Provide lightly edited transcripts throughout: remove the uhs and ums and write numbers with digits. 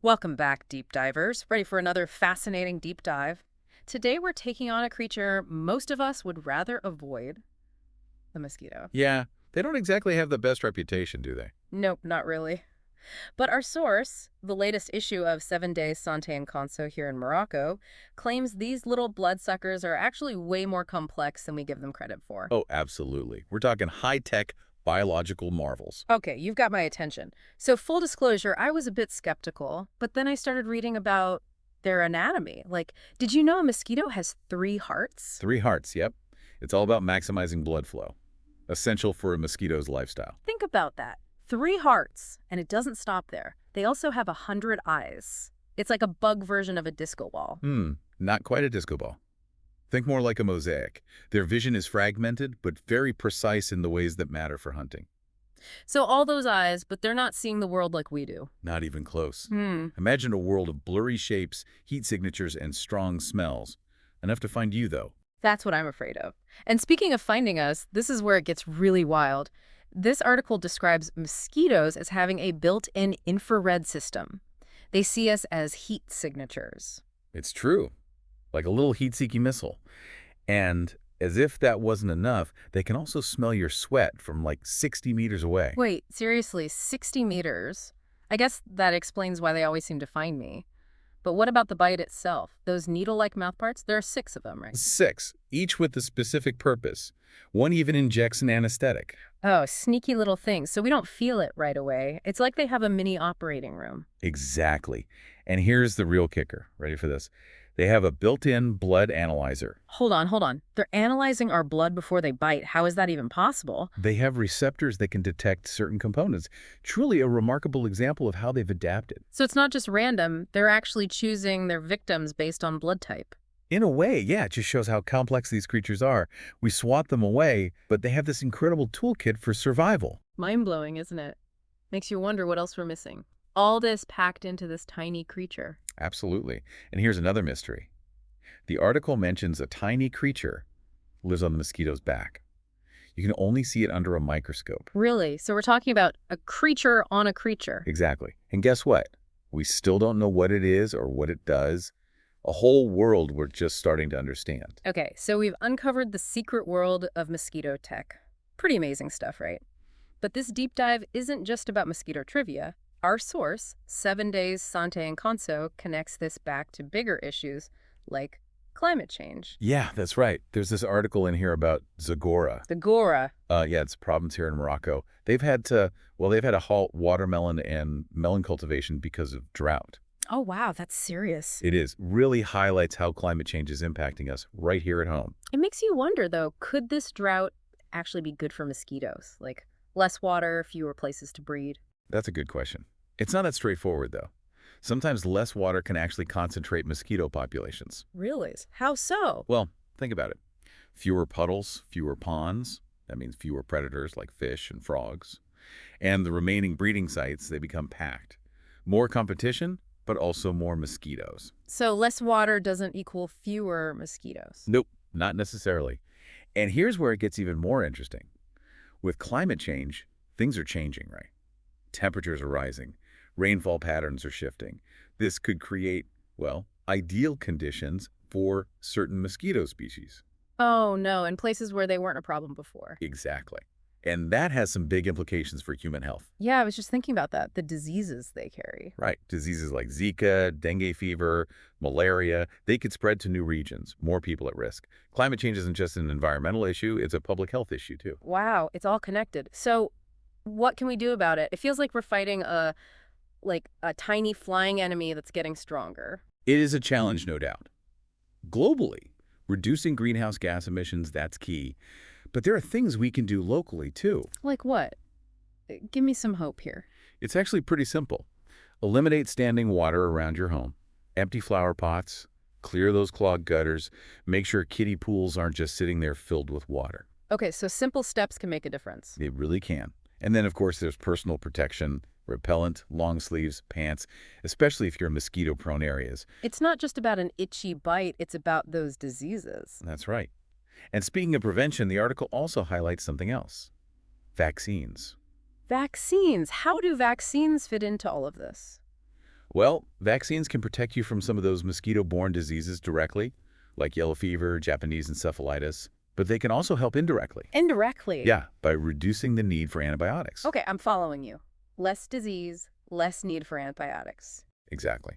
Welcome back, deep divers. Ready for another fascinating deep dive? Today we're taking on a creature most of us would rather avoid, the mosquito. Yeah, they don't exactly have the best reputation, do they? Nope, not really. But our source, the latest issue of Days Santé Conso here in Morocco, claims these little bloodsuckers are actually way more complex than we give them credit for. Oh, absolutely. We're talking high-tech biological marvels. Okay, you've got my attention. So full disclosure, I was a bit skeptical, but then I started reading about their anatomy. Like, did you know a mosquito has three hearts? Three hearts, yep. It's all about maximizing blood flow, essential for a mosquito's lifestyle. Think about that. Three hearts, and it doesn't stop there. They also have 100 eyes. It's like a bug version of a disco ball. Not quite a disco ball. Think more like a mosaic. Their vision is fragmented, but very precise in the ways that matter for hunting. So all those eyes, but they're not seeing the world like we do. Not even close. Hmm. Imagine a world of blurry shapes, heat signatures, and strong smells. Enough to find you, though. That's what I'm afraid of. And speaking of finding us, this is where it gets really wild. This article describes mosquitoes as having a built-in infrared system. They see us as heat signatures. It's true. Like a little heat-seeking missile. And as if that wasn't enough, they can also smell your sweat from like 60 meters away. Wait, seriously, 60 meters? I guess that explains why they always seem to find me. But what about the bite itself? Those needle-like mouthparts? There are 6 of them, right? 6, each with a specific purpose. One even injects an anesthetic. Oh, sneaky little things. So we don't feel it right away. It's like they have a mini operating room. Exactly. And here's the real kicker. Ready for this? They have a built-in blood analyzer. Hold on. They're analyzing our blood before they bite. How is that even possible? They have receptors that can detect certain components. Truly a remarkable example of how they've adapted. So it's not just random. They're actually choosing their victims based on blood type. In a way, yeah, it just shows how complex these creatures are. We swat them away, but they have this incredible toolkit for survival. Mind-blowing, isn't it? Makes you wonder what else we're missing. All this packed into this tiny creature. Absolutely. And here's another mystery. The article mentions a tiny creature lives on the mosquito's back. You can only see it under a microscope. Really? So we're talking about a creature on a creature. Exactly. And guess what? We still don't know what it is or what it does. A whole world we're just starting to understand. Okay, so we've uncovered the secret world of mosquito tech. Pretty amazing stuff, right? But this deep dive isn't just about mosquito trivia. Our source, Days Santé Conso, connects this back to bigger issues like climate change. Yeah, that's right. There's this article in here about Zagora. The Gora. Yeah, it's a province here in Morocco. They've had to halt watermelon and melon cultivation because of drought. Oh, wow, that's serious. It is. Really highlights how climate change is impacting us right here at home. It makes you wonder, though, could this drought actually be good for mosquitoes? Like less water, fewer places to breed? That's a good question. It's not that straightforward, though. Sometimes less water can actually concentrate mosquito populations. Really? How so? Well, think about it. Fewer puddles, fewer ponds. That means fewer predators like fish and frogs. And the remaining breeding sites, they become packed. More competition, but also more mosquitoes. So less water doesn't equal fewer mosquitoes? Nope, not necessarily. And here's where it gets even more interesting. With climate change, things are changing, right? Temperatures are rising. Rainfall patterns are shifting. This could create, well, ideal conditions for certain mosquito species. Oh, no, in places where they weren't a problem before. Exactly. And that has some big implications for human health. Yeah, I was just thinking about that, the diseases they carry. Right. Diseases like Zika, dengue fever, malaria, they could spread to new regions, more people at risk. Climate change isn't just an environmental issue, it's a public health issue too. Wow, it's all connected. So what can we do about it? It feels like we're fighting a tiny flying enemy that's getting stronger. It is a challenge, no doubt. Globally, reducing greenhouse gas emissions, that's key. But there are things we can do locally, too. Like what? Give me some hope here. It's actually pretty simple. Eliminate standing water around your home. Empty flower pots. Clear those clogged gutters. Make sure kiddie pools aren't just sitting there filled with water. Okay, so simple steps can make a difference. It really can. And then, of course, there's personal protection, repellent, long sleeves, pants, especially if you're in mosquito-prone areas. It's not just about an itchy bite, it's about those diseases. That's right. And speaking of prevention, the article also highlights something else. Vaccines. Vaccines. How do vaccines fit into all of this? Well, vaccines can protect you from some of those mosquito-borne diseases directly, like yellow fever, Japanese encephalitis, but they can also help indirectly. Indirectly. Yeah, by reducing the need for antibiotics. Okay, I'm following you. Less disease, less need for antibiotics. Exactly.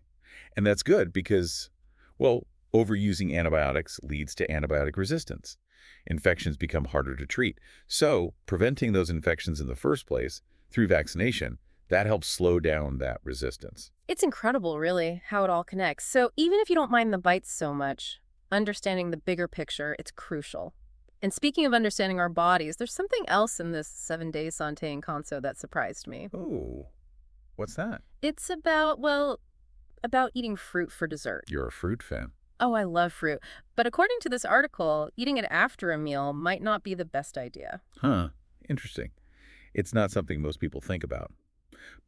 And that's good because, well, overusing antibiotics leads to antibiotic resistance. Infections become harder to treat. So, preventing those infections in the first place through vaccination, that helps slow down that resistance. It's incredible, really, how it all connects. So even if you don't mind the bites so much, understanding the bigger picture, it's crucial. And speaking of understanding our bodies, there's something else in this 7 Days Santé Conso that surprised me. Oh, what's that? It's about, well, about eating fruit for dessert. You're a fruit fan. Oh, I love fruit. But according to this article, eating it after a meal might not be the best idea. Huh, interesting. It's not something most people think about.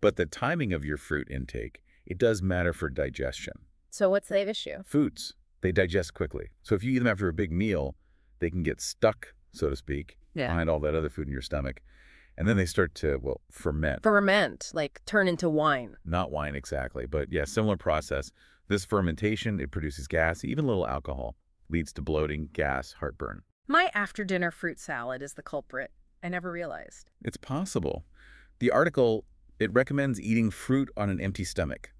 But the timing of your fruit intake, it does matter for digestion. So what's the issue? Foods, they digest quickly. So if you eat them after a big meal, they can get stuck, so to speak, Yeah. behind all that other food in your stomach. And then they start to, well, ferment. Ferment, like turn into wine. Not wine exactly, but yeah, similar process. This fermentation, it produces gas, even a little alcohol, leads to bloating, gas, heartburn. My after-dinner fruit salad is the culprit. I never realized. It's possible. The article, it recommends eating fruit on an empty stomach,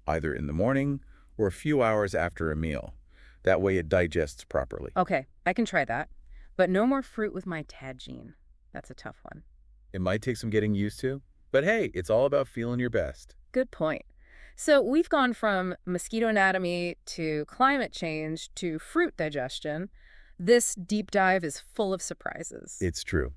either in the morning or a few hours after a meal. That way it digests properly. Okay, I can try that. But no more fruit with my tagine. That's a tough one. It might take some getting used to, but hey, it's all about feeling your best. Good point. So we've gone from mosquito anatomy to climate change to fruit digestion. This deep dive is full of surprises. It's true.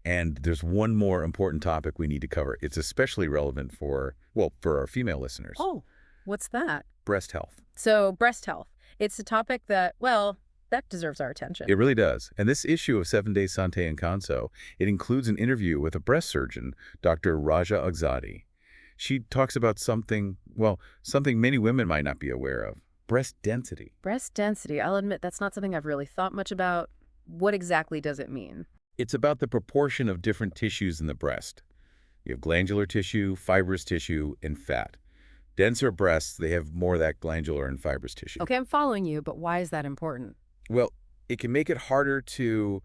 And there's one more important topic we need to cover. It's especially relevant for, well, for our female listeners. Oh, what's that? Breast health. So breast health. It's a topic that, well, that deserves our attention. It really does. And this issue of 7 Days Santé Conso, it includes an interview with a breast surgeon, Dr. Raja Agzadi. She talks about something, well, something many women might not be aware of, breast density. Breast density. I'll admit that's not something I've really thought much about. What exactly does it mean? It's about the proportion of different tissues in the breast. You have glandular tissue, fibrous tissue, and fat. Denser breasts, they have more of that glandular and fibrous tissue. Okay, I'm following you, but why is that important? Well, it can make it harder to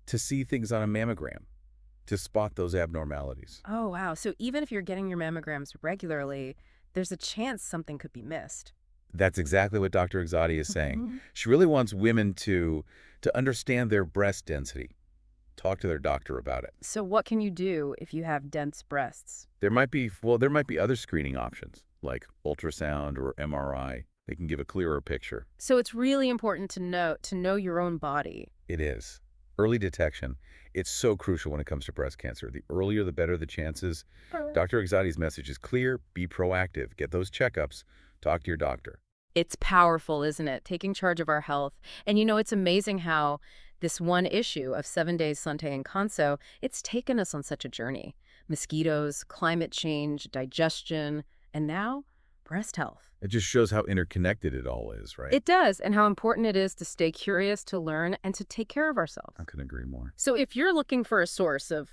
see things on a mammogram, to spot those abnormalities. Oh, wow. So even if you're getting your mammograms regularly, there's a chance something could be missed. That's exactly what Dr. Exotti is saying. She really wants women to understand their breast density. Talk to their doctor about it. So what can you do if you have dense breasts? There might be other screening options like ultrasound or MRI. They can give a clearer picture. So it's really important to know your own body. It is. Early detection, it's so crucial when it comes to breast cancer. The earlier, the better the chances. Dr. Exotti's message is clear. Be proactive. Get those checkups. Talk to your doctor. It's powerful, isn't it? Taking charge of our health. And it's amazing how this one issue of 7 Days Santé Conso, it's taken us on such a journey. Mosquitoes, climate change, digestion, and now breast health. It just shows how interconnected it all is, right? It does, and how important it is to stay curious, to learn, and to take care of ourselves. I couldn't agree more. So if you're looking for a source of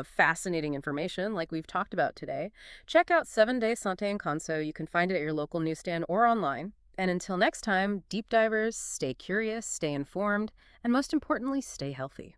fascinating information like we've talked about today, check out 7 Days Santé Conso. You can find it at your local newsstand or online. And until next time, deep divers, stay curious, stay informed, and most importantly, stay healthy.